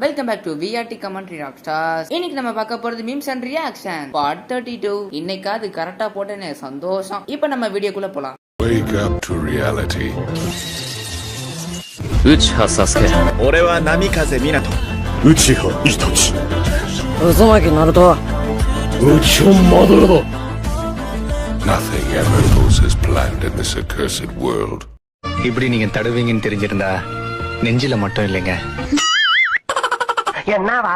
Welcome back to VRT commentary rockstars. இன்னைக்கு நம்ம பார்க்க போறது மீம்ஸ் அண்ட் ரியாக்ஷன் பார்ட் 32. இன்னைக்கு அது கரெக்டா போட்டேனே சந்தோஷம். இப்போ நம்ம வீடியோக்குள்ள போலாம். Wake up to reality. Uchiha Sasuke. 俺は波風湊。Uchiha Itachi. Uzumaki Naruto. Uchiha Madara. Nothing ever goes as planned in this accursed world. இப்படி நீங்க தடுவீங்கன்னு தெரிஞ்சிருந்தா நெஞ்சில மட்டும் இல்லைங்க. என்னவா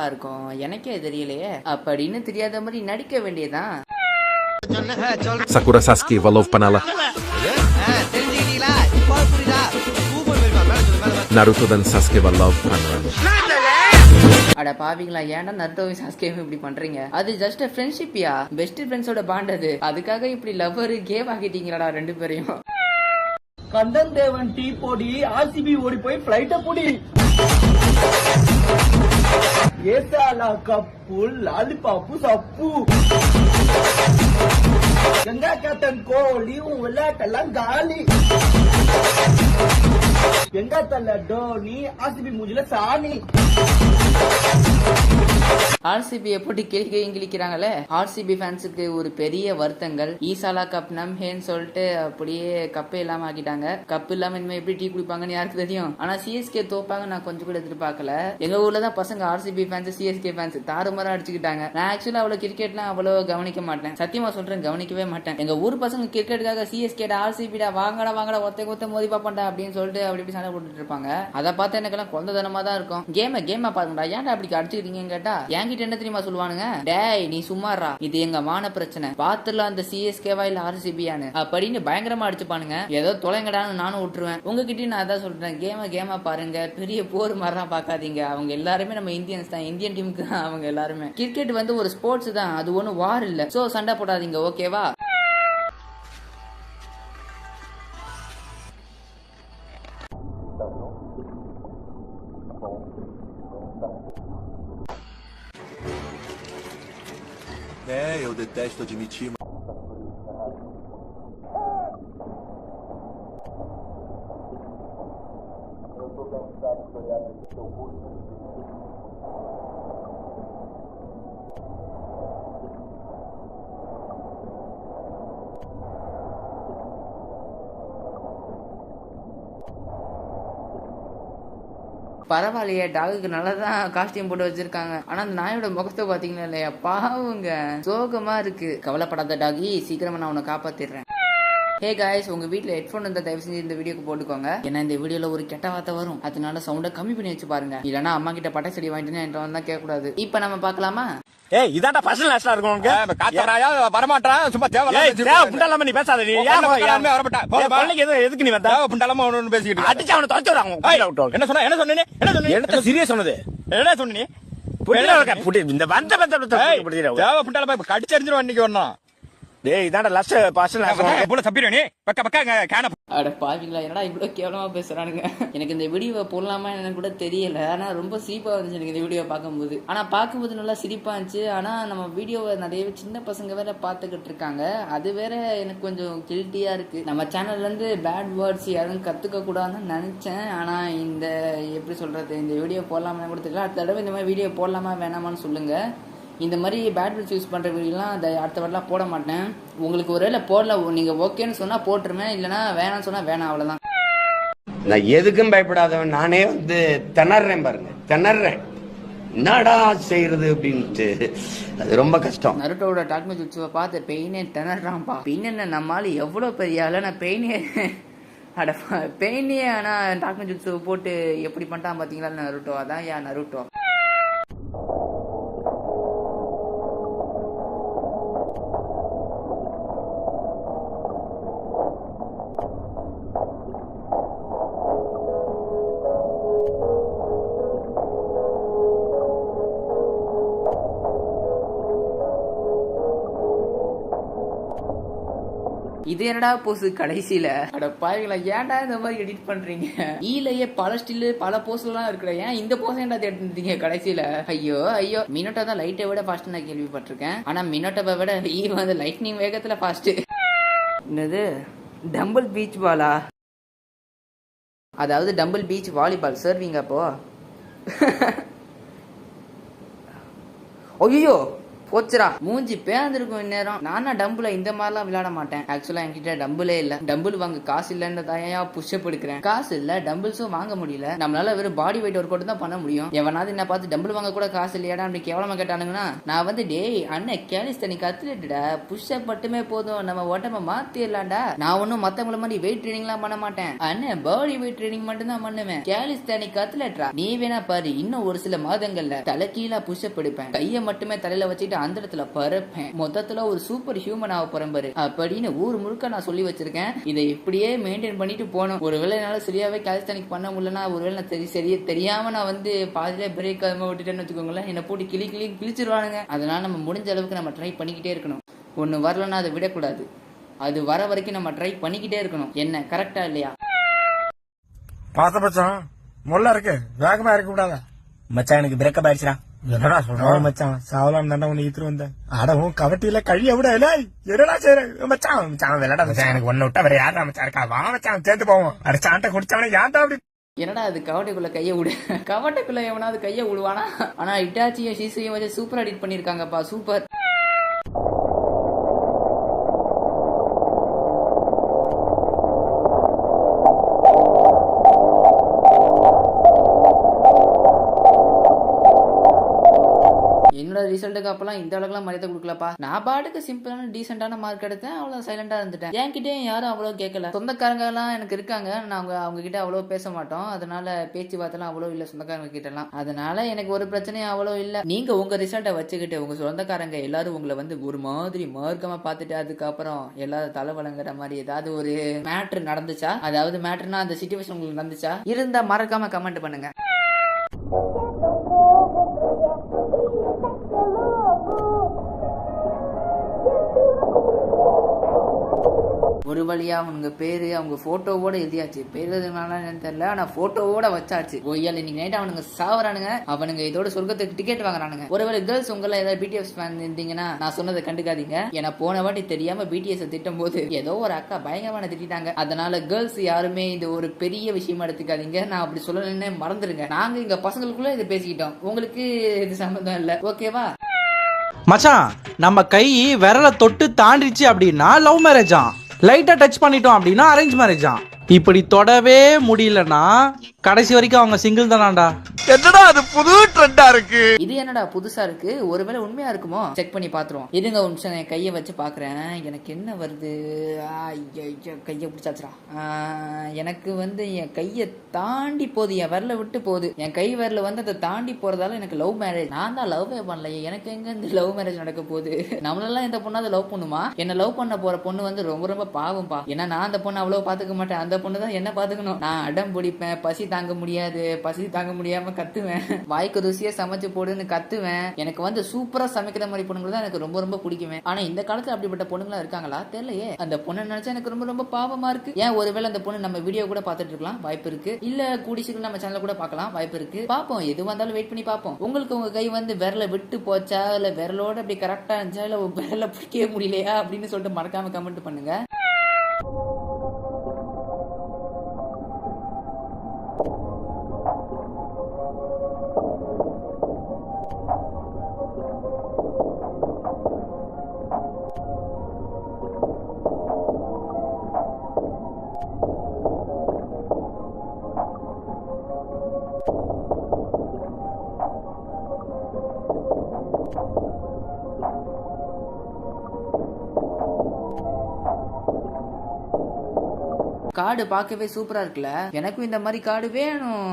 இருக்கும் எனக்கே தெரியலையே அப்படின்னு தெரியாத மாதிரி நடிக்க வேண்டியதான். Sakura Sasuke Valov Panala. Naruto dan Sasuke Valov Panala. அட பாவிங்களா, ஏன்டா நருட்டோவை சாஸ்கேவும் இப்படி பண்றீங்க? அது ஜஸ்ட் ஃப்ரெண்ட்ஷிப்யா, பெஸ்ட் ஃப்ரெண்ட்ஸோட பாண்ட் அது. அதுக்காக இப்படி லவ்வர் கேவ் ஆகிட்டீங்களாடா ரெண்டு பேரையும். கந்தன் தேவன் டீ போடி, ஆர்சிபி ஓடி போய் பிளைட்ட போடி. ஏசாலா கப்பு லாலிபாப்பு சப்பு. கங்கா கேப்டன் கோலி உன் விளையாட்டெல்லாம் காலி. எங்க தள்ள டோனி ஆர்சிபி மூஞ்சில சாணி. ஆர்சிபி எப்படி கிழிக்கிறாங்களே. ஆர்சிபி ஃபேன்ஸுக்கு ஒரு பெரிய வருத்தங்கள். ஈசாலா கப் நம்ஹேன்னு சொல்லிட்டு அப்படியே கப்பே இல்லாம ஆக்கிட்டாங்க. கப் இல்லாம இனிமே எப்படி டீ குடிப்பாங்கன்னு யாருக்கு தெரியும். ஆனா சிஎஸ்கே தோப்பாங்க நான் கொஞ்சம் கூட எதிர்பார்க்கல. எங்க ஊர்ல தான் பசங்க ஆர்சிபி ஃபேன்ஸ் சிஎஸ்கே ஃபேன்ஸ் தாறுமாறா அடிச்சுக்கிட்டாங்க. நான் ஆக்சுவலா அவ்வளவு கிரிக்கெட்லாம் அவ்வளவு கவனிக்க மாட்டேன், சத்தியமா சொல்றேன், கவனிக்கவே மாட்டேன். எங்க ஊர் பசங்க கிரிக்கெட்டுக்காக சிஎஸ்கேடா ஆர்சிபிடா வாங்கடா ஒத்த மோதி பாப்பண்டா அப்படின்னு சொல்லிட்டு அப்படி சண்டை போட்டுட்டு இருப்பாங்க. அதை பார்த்து எனக்கெல்லாம் குழந்தைத்தனமா தான் இருக்கும். கேமா பாருங்கடா, ஏன்டா அப்படி அடிச்சுக்கிட்டீங்கன்னு கேட்டா என்கிட்ட என்ன தெரியுமா சொல்லுவானுங்க, டேய் நீ சும்மாறா, இது எங்க மான பிரச்சனை, பாத்துலாம் அந்த சிஎஸ்கேவா இல்ல ஆர்சிபியானு அப்படின்னு பயங்கரமா அடிச்சுப்பானுங்க. ஏதோ தொலைங்கடான்னு நானும் விட்டுருவேன். உங்ககிட்டயும் நான் அதான் சொல்றேன், கேமா பாருங்க, பெரிய போர் மாதிரிலாம் பாக்காதீங்க. அவங்க எல்லாருமே நம்ம இந்தியன்ஸ் தான், இந்தியன் டீமுக்கு தான் அவங்க எல்லாருமே. கிரிக்கெட் வந்து ஒரு ஸ்போர்ட்ஸ் தான், அது ஒன்னும் வார் இல்ல. சோ சண்டை போடாதீங்க, ஓகேவா? Eu detesto admitir. பரவாயில்லையே, டாகுக்கு நல்லதான் காஸ்டியூம் போட்டு வச்சிருக்காங்க. ஆனா அந்த நாயோட முகத்தை பாத்தீங்கன்னா இல்லையா, பாவுங்க சோகமா இருக்கு. கவலைப்படாத டாகி, சீக்கிரமா நான் உன்னை காப்பாத்திடுறேன். ஹே காய்ஸ், உங்க வீட்டுல ஹெட்போன் இருந்தா தயவு செஞ்சு இந்த வீடியோக்கு போட்டுக்கோங்க. ஏன்னா இந்த வீடியோல ஒரு கெட்ட வார்த்தை வரும், அதனால சவுண்ட கம்மி பண்ணி வச்சு பாருங்க. இல்லனா அம்மா கிட்ட பட்டை செடி வாங்கிட்டு என்கிட்ட வந்தா கேட்க கூடாது. இப்ப நம்ம பாக்கலாமா? ஏய் இதான்டா பர்சனல் லாஸ்டா இருக்கும் உனக்கு. காத்தறாயா வரமாட்டான், சும்மா தேவல புண்டாலாம நீ பேசாத. நீ யாருமே வரமாட்டா. பள்ளிக்கு எதுக்கு நீ வந்தா? புண்டாலாம ஒன்னு பேசிக்கிட்டு அடிச்சு அவனை தொலைச்சு விடுறாங்க. என்ன சொன்னே என்ன சீரியஸ் சொன்னது என்ன சொன்னே? இந்த வந்த தேவ புண்டாலாம கடிச்சு அடிச்சிருவான் இன்னைக்கு வரணும். டேய் இதான்டா லாஸ்ட் பர்சனல் போல தப்பிரே நீ பக்க கேன. அட பாவிங்களா, என்னடா இவ்வளவு கேவலமா பேசுறானுங்க. எனக்கு இந்த வீடியோவை போடலாமா எனக்கு கூட தெரியல. ஆனா ரொம்ப சிரிப்பா இருந்துச்சு எனக்கு இந்த வீடியோ பார்க்கும்போது. ஆனா பார்க்கும்போது நல்லா சிரிப்பா இருந்துச்சு. ஆனா நம்ம வீடியோவை நிறைய சின்ன பசங்க வேற பாத்துக்கிட்டு இருக்காங்க, அது வேற எனக்கு கொஞ்சம் கில்ட்டியா இருக்கு. நம்ம சேனல்ல இருந்து பேட் வேர்ட்ஸ் யாரும் கத்துக்க கூடாதுன்னு நினைச்சேன். ஆனா இந்த எப்படி சொல்றது, இந்த வீடியோ போடலாமா கூட தெரியல. அடுத்த தடவை இந்த மாதிரி வீடியோ போடலாமா வேணாமான்னு சொல்லுங்க. இந்த மாதிரி பேட் வேர்ட்ஸ் யூஸ் பண்ற வீடியோலாம் அடுத்த வாட்டிலாம் போட மாட்டேன். உங்களுக்கு ஒருவேளை போடல, நீங்க ஓகேன்னு சொன்னா போட்டுருவேன், இல்லைன்னா வேணாம்னு சொன்னா வேணாம், அவ்வளவுதான். நான் எதுக்கும் பயப்படாதவன். நானே வந்து திணறேன் பாருங்க, திணறேன், என்னடா செய்யறது அப்படின்ட்டு. அது ரொம்ப கஷ்டம். நருட்டோட டாக்மே ஜுட்சுவை பார்த்து பெயினே திணறான்பா. பெயின் என்ன, நம்மளால எவ்வளவு பெரிய ஆளு, நான் பெயினே அட பெயினே. ஆனா டாக்மே ஜுட்சுவை போட்டு எப்படி பண்ணிட்டான் பாத்தீங்களா நருட்டோ. அதான் யா நருட்டோ. இது என்னடா போஸ் கடைசியில? அட பாருங்களா, ஏன்டா இந்த மாதிரி எடிட் பண்றீங்க? ஈலையே பல ஸ்டில் பல போஸ் எல்லாம் இருக்கிற, ஏன் இந்த போஸ் ஏன்டா எடுத்துட்டீங்க கடைசியில? ஐயோ மினோட்டா தான் லைட்டை விட ஃபாஸ்ட் நான் கேள்விப்பட்டிருக்கேன். ஆனா மினோட்டாவை விட ஈ வந்து லைட்னிங் வேகத்துல ஃபாஸ்ட். என்னது டம்பிள் பீச் பாலா? அதாவது டம்பிள் பீச் வாலிபால் சர்வீங்க அப்போ. ஐயோ போச்சுரா, மூஞ்சி பேர்ந்துருக்கும் இந்நேரம். நானா டம்புல இந்த மாதிரிலாம் விளையாட மாட்டேன். ஆக்சுவலா என்கிட்ட டம்புலே இல்ல. டம்புல் வாங்க காசு இல்லன்னு தாயா புஷ்அப் எடுக்கிறேன். காசு இல்ல, டம்பிள்ஸும் வாங்க முடியல. நம்மளால வெறும் பாடி வெயிட் ஒர்க் அவுட் தான் பண்ண முடியும். எவனாவது என்ன பார்த்து டம்பிள் வாங்க கூட காசு இல்லையாடா அப்படி கேவலமா கேட்டானுங்கன்னா நான் வந்து டேய் அண்ணன் கேலிஸ்தானிக் அத்லெட்டா, புஷ்அப் மட்டுமே போதும், நம்ம உடம்ப மாத்திடலாம்டா. நான் ஒன்னும் மத்தவங்கள மாதிரி வெயிட் ட்ரைனிங்லாம் பண்ண மாட்டேன் அண்ணன், பாடி வெயிட் ட்ரைனிங் மட்டும் தான் பண்ணுவேன். கேலிஸ்தானிக் அத்லெட்டா நீ வேணா பாரு, இன்னும் ஒரு சில மாதங்கள்ல தலைகீழா புஷ்அப் எடுப்பேன், கையை மட்டுமே தலையில வச்சுட்டு அந்த இடத்துல பறப்பேன், மொத்தத்துல ஒரு சூப்பர் ஹியூமன் ஆக போறேன் பாரு அப்படின்னு ஊர் முழுக்க நான் சொல்லி வச்சிருக்கேன். இதை இப்படியே மெயின்டைன் பண்ணிட்டு போகணும். ஒருவேளை என்னால சரியாவே கேலிஸ்தானிக் பண்ண முடியலன்னா, ஒருவேளை நான் தெரியாம நான் வந்து பாதியில பிரேக் விட்டுட்டேன்னு வச்சுக்கோங்களேன், என்னை போட்டு கிழிச்சிருவானுங்க. அதனால நம்ம முடிஞ்ச அளவுக்கு நம்ம ட்ரை பண்ணிக்கிட்டே இருக்கணும். ஒண்ணு வரலன்னா அதை விடக்கூடாது, அது வர வரைக்கும் நம்ம ட்ரை பண்ணிக்கிட்டே இருக்கணும். என்ன கரெக்டா இல்லையா? பார்த்த மச்சான் முள்ள இருக்கு, வேகமா இருக்க கூடாதா மச்சான்? எனக்கு பிரேக்கப் ஆயிடுச்சுடா. என்னடா சொல்ற மச்சான்? சாவலாம் தாண்டா உன்னை ஈத்துட்டு வந்தேன். அடவும் கவட்டியில கழிய விட இல்ல, என்னடா செய்யற மச்சான்? மச்சான் விளையாட மச்சான், எனக்கு ஒன்னு விட்டா வேற யாரா மச்சான் இருக்கா? வா மச்சான் சேர்ந்து போவோம். அடிச்சாண்ட குடிச்சவனே ஏன்டா அப்படி? என்னடா அது கவட்டைக்குள்ள கைய விடு, கவட்டைக்குள்ள எவனாவது கைய விடுவானா? ஆனா இட்டாச்சியும் ஷீசையும் வச்சு சூப்பர் எடிட் பண்ணிருக்காங்கப்பா, சூப்பர். என்னோட ரிசல்ட்டுக்கு அப்பெல்லாம் இந்த அளவுக்குலாம் மரியாதை கொடுக்கலப்பா. நான் பாட்டுக்கு சிம்பிளான டீசென்டான மார்க் எடுத்தேன், அவ்வளவு சைலண்டா இருந்துட்டேன். என்கிட்டயும் யாரும் அவ்வளவு கேட்கல. சொந்தக்காரங்க எல்லாம் எனக்கு இருக்காங்க, நாங்க அவங்க கிட்ட அவ்வளவு பேச மாட்டோம். அதனால பேச்சுவார்த்தைலாம் அவ்வளவு இல்ல சொந்தக்காரங்க கிட்ட எல்லாம். அதனால எனக்கு ஒரு பிரச்சனையும் அவ்வளவு இல்ல. நீங்க உங்க ரிசல்ட்டை வச்சுக்கிட்டு உங்க சொந்தக்காரங்க எல்லாரும் உங்களை வந்து ஒரு மாதிரி மார்க்கமா பார்த்துட்டு அதுக்கப்புறம் எல்லாரும் தலை வழங்குற மாதிரி ஏதாவது ஒரு மேட்ரு நடந்துச்சா, அதாவது மேட்ருனா அந்த சிச்சுவேஷன் உங்களுக்கு நடந்துச்சா இருந்தா மறக்காம கமெண்ட் பண்ணுங்க. ஒரு வழியா அவங்க பேரு அவங்க போட்டோவோட எழுதியாச்சு. பேருனால தெரியல, ஆனா போட்டோவோட வச்சாச்சு. ஒய்யால் இன்னைக்கு நைட் அவனுங்க சாவறானுங்க. அவனுங்க இதோட சொர்க்கத்துக்கு டிக்கெட் வாங்குறானுங்க. ஒருவேளை கேர்ள்ஸ் உங்கள ஏதாவது பிடிஎஸ் ஃபேன் இருந்தீங்கன்னா நான் சொன்னதை கண்டுக்காதீங்க. ஏன்னா போன வாட்டி தெரியாம பிடிஎஸ் திட்டும் போது ஏதோ ஒரு அக்கா பயங்கரமான திட்டாங்க. அதனால கேர்ள்ஸ் யாருமே இந்த ஒரு பெரிய விஷயமா எடுத்துக்காதீங்க. நான் அப்படி சொல்லலன்னு மறந்துருங்க. நாங்க இங்க பசங்களுக்குள்ள இது பேசிக்கிட்டோம், உங்களுக்கு இது சம்பந்தம் இல்ல, ஓகேவா? மச்சான், நம்ம கை விரலை தொட்டு தாண்டிச்சு அப்படின்னா லவ் மேரேஜா, லைட்டா டச் பண்ணிட்டோம் அப்படின்னா அரேஞ்ச் மேரேஜா. இப்படி தொடவே முடியலன்னா கடைசி வரைக்கும் அவங்க சிங்கிள் தானாண்டா. என்னடா அது புது ட்ரெண்டா இருக்கு? இது என்னடா புதுசா இருக்கு? ஒருவேளை உண்மையா இருக்குமோ? செக் பண்ணி பாத்துருவோம். இருங்க ஒரு நிமிஷம், என் கையை வச்சு பாக்குறேன். எனக்கு என்ன வருது? கையை பிடிச்சாச்சுரா. எனக்கு வந்து என் கையை தாண்டி போகுது, என் விரல விட்டு போகுது. என் கை விரல வந்து அதை தாண்டி போறதால எனக்கு லவ் மேரேஜ். நான் தான் லவ்வே பண்ணலையே, எனக்கு எங்க இந்த லவ் மேரேஜ் நடக்க போகுது? நம்மளெல்லாம் இந்த பொண்ணாவது லவ் பண்ணுமா? என்ன லவ் பண்ண போற பொண்ணு வந்து ரொம்ப ரொம்ப பாவம்பா. ஏன்னா நான் அந்த பொண்ணு அவ்வளவு பாத்துக்க மாட்டேன், அந்த பொண்ணு தான் என்ன பாத்துக்கணும். நான் அடம் பிடிப்பேன், பசி தாங்க முடியாது, பசி தாங்க முடியாம கத்துவேன், வாய்க்கு ருசியா சமைச்சு போடுன்னு கத்துவேன். எனக்கு வந்து சூப்பரா சமைக்கிற மாதிரி பொண்ணுங்க தான் எனக்கு ரொம்ப ரொம்ப பிடிக்குமே. ஆனா இந்த காலத்துல அப்படிப்பட்ட பொண்ணுங்களா இருக்காங்களா தெரியலையே. அந்த பொண்ணு நினைச்சா எனக்கு ரொம்ப ரொம்ப பாவமா இருக்கு. ஏன் ஒருவேளை அந்த பொண்ணு நம்ம வீடியோ கூட பாத்துட்டு இருக்கலாம், வாய்ப்பு இருக்கு. இல்ல கூடி சீக்கிரம் நம்ம சேனல்ல கூட பார்க்கலாம், வாய்ப்பு இருக்கு. பாப்போம், எது வந்தாலும் வெயிட் பண்ணி பாப்போம். உங்களுக்கு உங்க கை வந்து விரல விட்டு போச்சா, இல்ல விரலோட அப்படி கரெக்டா இருந்துச்சா, இல்ல விரல பிடிக்கவே முடியலையா அப்படின்னு சொல்லிட்டு மறக்காம கமெண்ட் பண்ணுங்க. காடு பார்க்கவே சூப்பரா இருக்குல்ல, எனக்கும் இந்த மாதிரி காடு வேணும்.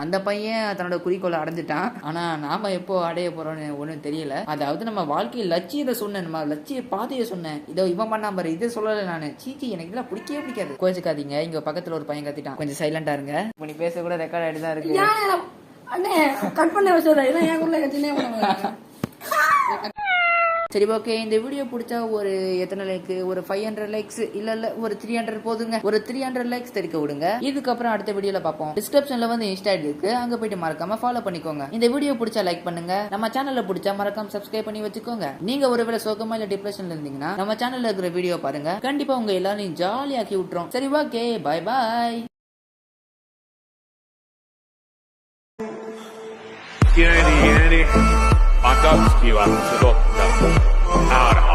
அந்த பையன் தன்னோட குறிக்கோளை அடைஞ்சிட்டான். ஆனா நாம எப்போ அடைய போறோம்னு ஒன்றும் தெரியல. அதாவது நம்ம வாழ்க்கையில் லட்சியத்தை சொன்னேன், நம்ம லட்சிய பாதையை சொன்னேன். இதோ இவன் பண்ணா பாரு, இது சொல்லலை நானு. சீச்சி, எனக்கு இதெல்லாம் பிடிக்கவே பிடிக்காது. கோச்சுக்காதீங்க, இங்க பக்கத்துல ஒரு பையன் கத்திட்டான், கொஞ்சம் சைலண்டா இருங்க. நீ பேச கூட ரெக்கார்ட் ஆகிட்டு தான் இருக்கு. அண்ணே கட் பண்ண வச்சதா, இதான் என் ஊர்ல கத்தினே சரி ஓகே, இந்த வீடியோ பிடிச்சா ஒரு எத்தனை லைக்? ஒரு 500 லைக்ஸ் இல்ல ஒரு 300 போதுங்க. ஒரு 300 லைக்ஸ் தெரிக்க விடுங்க. இதுக்கப்புறம் அடுத்த வீடியோல பார்ப்போம். டிஸ்கிரிப்ஷன்ல வந்து இன்ஸ்டா இருக்கு, அங்க போயிட்டு மறக்காம ஃபாலோ பண்ணிக்கோங்க. இந்த வீடியோ பிடிச்சா லைக் பண்ணுங்க. நம்ம சேனல்ல பிடிச்சா மறக்காம சப்ஸ்கிரைப் பண்ணி வச்சுக்கோங்க. நீங்க ஒருவேளை சோகமா இல்ல டிப்ரெஷன்ல இருந்தீங்கன்னா நம்ம சேனல்ல இருக்கிற வீடியோ பாருங்க. கண்டிப்பா உங்க எல்லாரையும் ஜாலியாக்கி விட்டுரும். சரி okay, bye bye. Tieni, Patowski va sedotta. Ora.